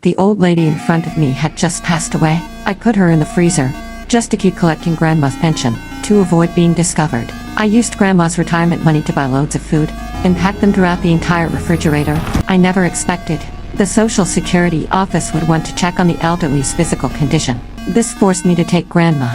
The old lady in front of me had just passed away. I put her in the freezer, just to keep collecting Grandma's pension, to avoid being discovered. I used Grandma's retirement money to buy loads of food, and pack them throughout the entire refrigerator. I never expected the Social Security office would want to check on the elderly's physical condition. This forced me to take Grandma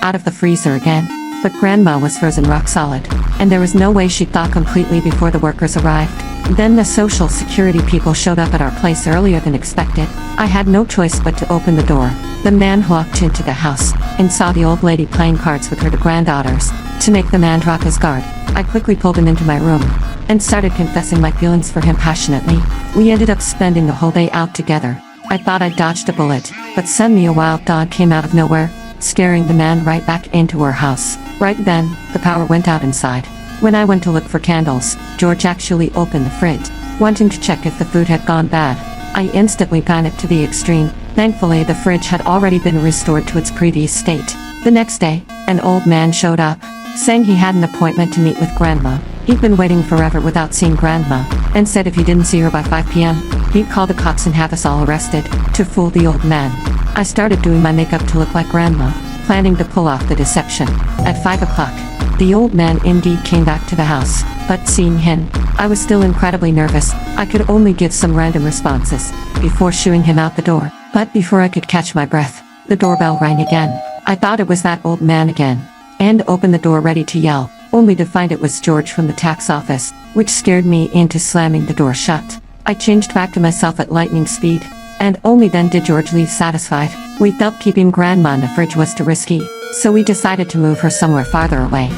out of the freezer again. But Grandma was frozen rock solid, and there was no way she'd thaw completely before the workers arrived. Then the Social Security people showed up at our place earlier than expected. I had no choice but to open the door. The man walked into the house and saw the old lady playing cards with her granddaughters. To make the man drop his guard, I quickly pulled him into my room and started confessing my feelings for him passionately. We ended up spending the whole day out together. I thought I dodged a bullet, but suddenly a wild dog came out of nowhere, scaring the man right back into our house. Right then, the power went out inside. When I went to look for candles, George actually opened the fridge, wanting to check if the food had gone bad. I instantly panicked to the extreme. Thankfully, the fridge had already been restored to its previous state. The next day, an old man showed up, saying he had an appointment to meet with Grandma. He'd been waiting forever without seeing Grandma, and said if he didn't see her by 5 p.m., he'd call the cops and have us all arrested. To fool the old man, I started doing my makeup to look like Grandma, planning to pull off the deception. At 5 o'clock, the old man indeed came back to the house, but seeing him, I was still incredibly nervous. I could only give some random responses before shooing him out the door. But before I could catch my breath, the doorbell rang again. I thought it was that old man again, and opened the door ready to yell, only to find it was George from the tax office, which scared me into slamming the door shut. I changed back to myself at lightning speed, and only then did George leave satisfied. We felt keeping Grandma in the fridge was too risky, so we decided to move her somewhere farther away.